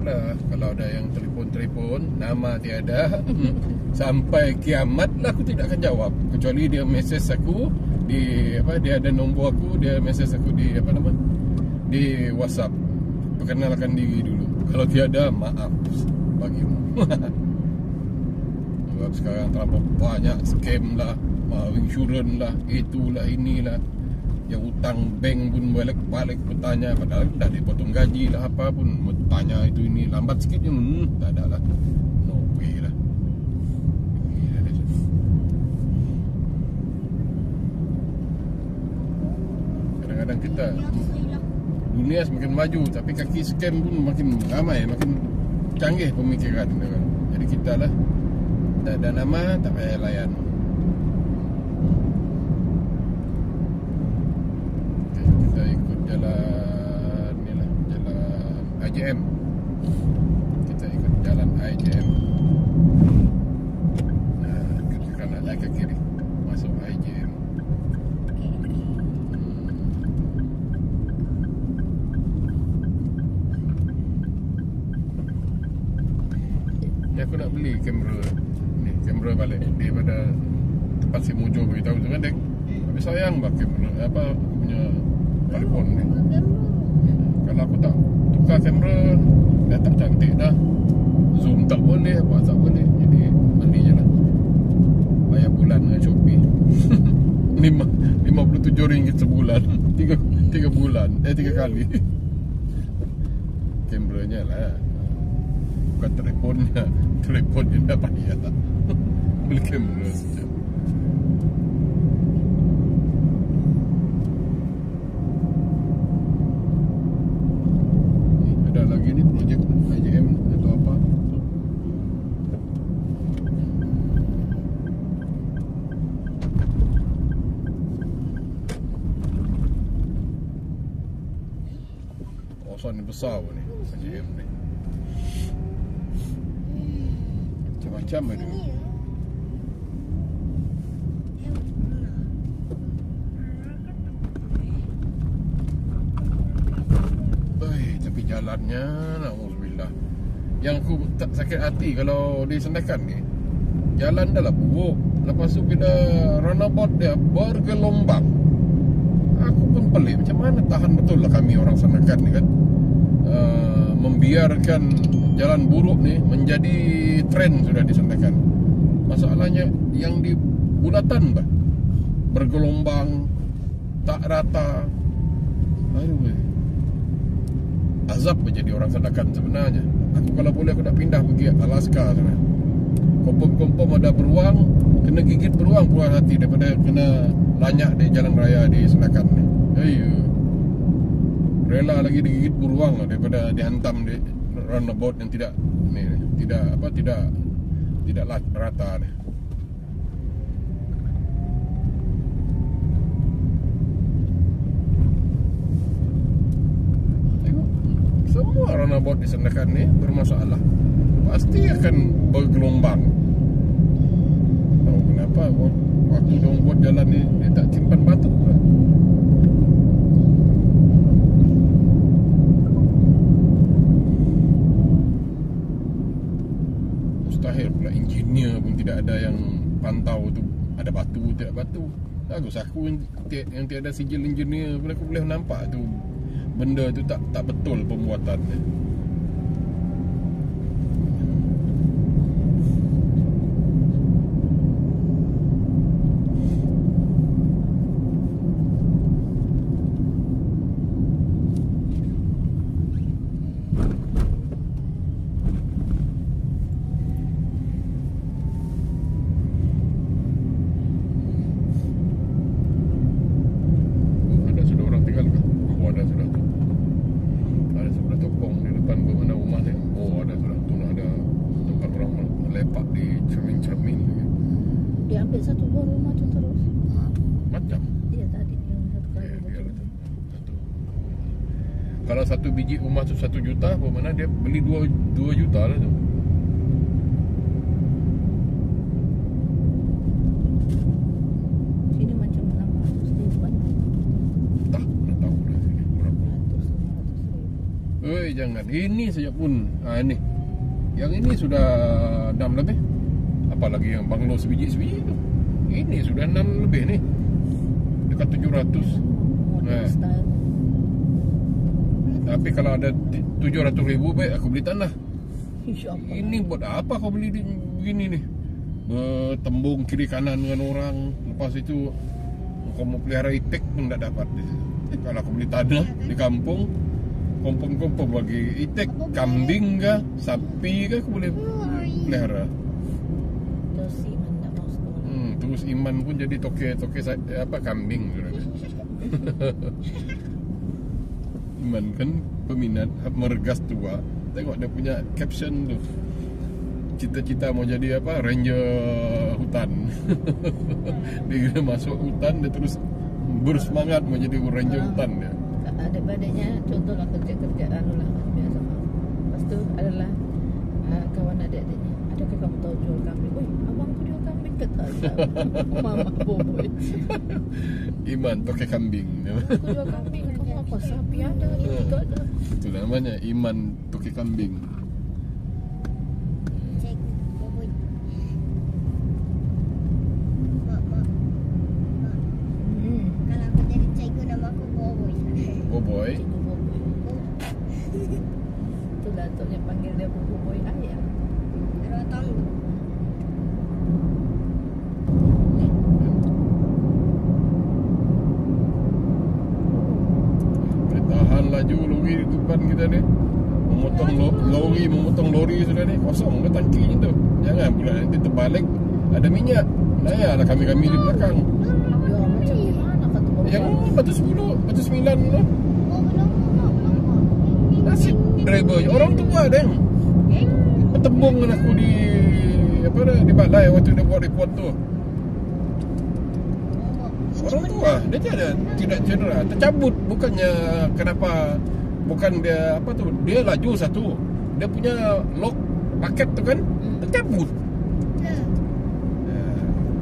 lah. Kalau ada yang telefon nama tiada sampai kiamat lah aku tidak akan jawab, kecuali dia mesej aku di dia ada nombor aku, dia mesej aku di di WhatsApp, perkenalkan diri dulu. Kalau tiada, maaf bagimu. Sebab sekarang terlalu banyak scam lah, insurans lah, itulah inilah. Yang hutang bank pun balik bertanya, padahal dah dipotong gaji lah apa pun, tanya itu ini, lambat sikit je, tak ada lah, no way lah. Kadang-kadang kita, dunia semakin maju, tapi kaki scam pun makin ramai, makin canggih pemikiran kan. Jadi kita lah tak ada nama, tak payah layan. Kita ikut jalan ni lah, jalan IJM. Kita ikut jalan IJM. Nah, ke kanan lah, ke kiri, masuk IJM. Ni aku nak beli kamera ni, kamera balik daripada tempat si Mojo beritahu tu kan, dek. Tapi sayang bah kamera aku punya telefon ni. Kalau aku tak tukar kamera, dah tak cantik dah. Zoom tak boleh, apa tak boleh. Jadi beli je lah. Bayar bulan dengan Shopee. RM57 sebulan. 3 bulan, 3 kali. Kameranya lah, bukan telefonnya. Telefonnya dah payah tak. Beli kamera saja. Ada lagi ni projek IJM atau apa. Kawasan ni besar pun ni IJM ni. Macam-macam ada. Tapi jalannya, alhamdulillah. Yang aku tak sakit hati kalau di Sandakan ni, jalan dah lah buruk. Lepas tu bila runabout dia bergelombang, aku pun pelik, macam mana tahan betul lah kami orang Sandakan ni kan, membiarkan jalan buruk ni menjadi trend sudah di Sandakan. Masalahnya yang di bulatan bah, bergelombang, tak rata. Aduh, azab menjadi orang Sandakan sebenarnya. Aku kalau boleh aku nak pindah pergi Alaska sana. Kompom-kompom ada beruang, kena gigit beruang puas hati daripada kena lanyak di jalan raya di Sandakan ni. Ayo, rela lagi digigit beruang lah daripada dihantam di runabout yang tidak rata ni. Semua runabout di Sandakan ni bermasalah, pasti akan bergelombang. Tahu kenapa waktu diorang buat jalan ni dia tak simpan batu pula. Mustahil pula engineer pun tidak ada yang pantau tu ada batu tidak batu. Bagus aku yang tiada sijil engineer pun aku boleh nampak tu benda tu tak betul pembuatannya. Kalau satu biji emas tu 1 juta, bermakna dia beli 2 juta lah tu. Sini macam 600 ribu kan? Tak tahu dah sini berapa. 100 ribu. jangan. Ini saja pun. Ini. Yang ini sudah 6 lebih. Apalagi yang banglo sebiji-sebiji itu. Ini sudah 6 lebih nih. Dekat 700. Nah. Tapi kalau ada 700.000 baik aku beli tanah. Ini buat apa kau beli begini nih? Bertembung kiri kanan dengan orang. Lepas itu kau mau pelihara itik pun tak dapat. Kalau aku beli tanah di kampung, kompong-kompong bagi itik, kambing kah, sapi kah aku boleh pelihara. Terus Iman pun jadi toke apa kambing. Iman kan peminat mergas tua. Tengok dia punya caption tu. Cita-cita mau jadi apa? Ranger hutan. Dia masuk hutan, dia terus bersemangat mau jadi ranger hutan dia. Adik-adiknya contohlah kerja-kerjaan lah biasa. Lepas tu adalah kawan adik-adiknya. Adakah kamu tahu jual kambing? Woi, abangku jual kambing kata. Mama boboy. Iman toke kambing. Aku jual kambing, kamu apa? Sapi ada, juga ada. Itu namanya Iman toke kambing. Boboy. Itu datuknya panggil dia boboy ayah. Tahan laju lori di depan kita ni. Memotong lori sudah ni. Kosong ke tangkinya tu. Jangan pula nanti terbalik ada minyak. Layalah kami-kami di belakang. Ya macam gimana kata boboy? Yang ni batu 10, batu 9 tu. Nasib driver orang tua deng. Bertembung dengan aku di apa dah di balai waktu dia buat report tu. Orang tua dia tidak cedera, tercabut bukannya kenapa, bukan dia apa tu, dia laju satu. Dia punya lock paket tu kan tercabut.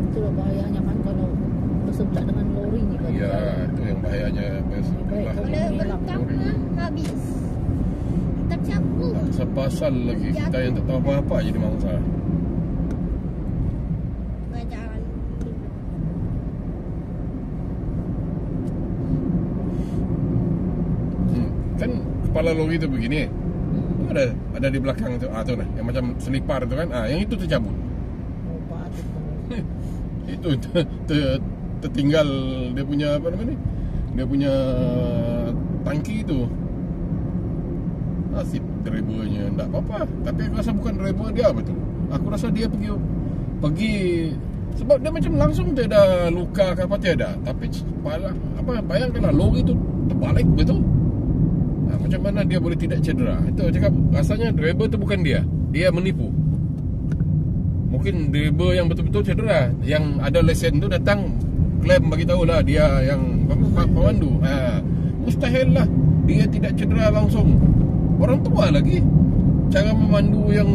Itulah bahayanya kan kalau bersebelah dengan lori ni kan. Ya, itu yang bahayanya bersebelah. Habis. Tercampur. Sepasal lagi kita yang tak tahu apa-apa jadi mangsa. Ngajaran. Kan kepala lori tu begini. Tu ada di belakang tu. Tu nah, yang macam selipar tu kan. Yang itu tercabut. Itu tertinggal dia punya apa namanya ni? Dia punya tangki tu. Nasib drivernya tak apa-apa. Tapi aku rasa bukan driver dia betul. Aku rasa dia pergi sebab dia macam langsung tiada luka ke apa tiada. Tapi bayangkanlah lori tu terbalik betul. Macam mana dia boleh tidak cedera? Itu cakap rasanya driver tu bukan dia. Dia menipu. Mungkin driver yang betul-betul cedera, yang ada lesen tu datang klaim bagi tahulah dia yang pemandu. Mustahil lah dia tidak cedera langsung. Orang tua lagi. Cara memandu yang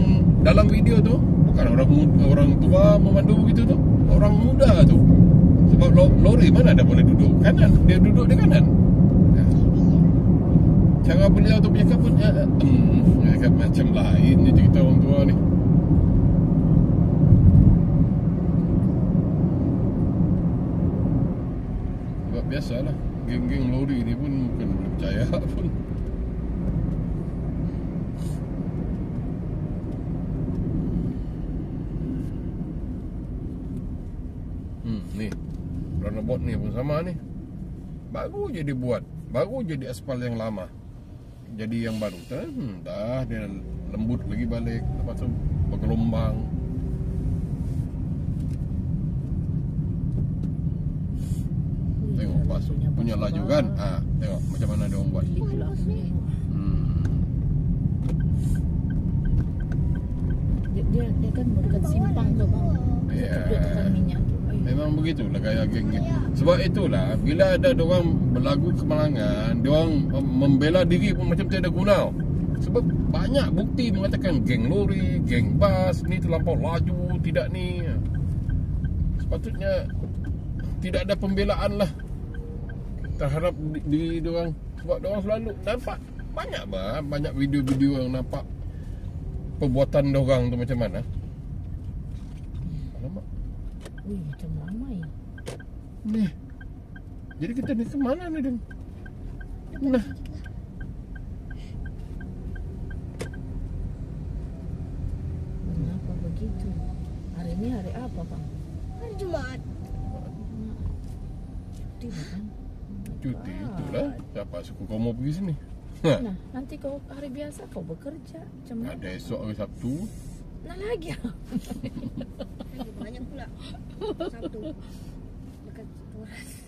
dalam video tu bukan orang tua memandu begitu tu. Orang muda tu. Sebab lori mana ada boleh duduk kanan, dia duduk di kanan. Cara beliau tu bercakap pun bercakap macam lain ni cerita orang tua ni. Sebab biasalah geng-geng lori ni pun bukan boleh percaya pun. Ni roundabout ni pun sama ni. Baru je dibuat, baru jadi aspal yang lama jadi yang baru. Dah dia lembut lagi balik. Lepas tu bergelombang. Tengok pas punya laju kan. Tengok macam mana dia orang buat. Dia kan dekat simpang tu bang. Ya. Minyak tu. Memang begitulah gaya geng-geng. Sebab itulah bila ada diorang berlagu kemalangan, diorang membela diri pun macam tiada guna. Sebab banyak bukti mengatakan geng lori, geng bas ni terlampau laju, tidak ni. Sepatutnya tidak ada pembelaan lah terhadap diri diorang. Sebab diorang selalu nampak banyak bah, banyak video-video yang nampak perbuatan dorang tu macam mana. Alamak. Wih, macam ramai. Ni. Jadi kita ni ke mana ni, Deng? Nah. Kenapa begitu? Hari ini hari apa, Bang? Hari Jumaat. Cuti bukan? Cuti itulah. Siapa suka kau mau pergi sini? Ha. Nah, nanti kau hari biasa kau bekerja. Macam mana? Ada esok hari Sabtu. Nah lagi. Lagi banyak pula. Sabtu. Dekat Turas.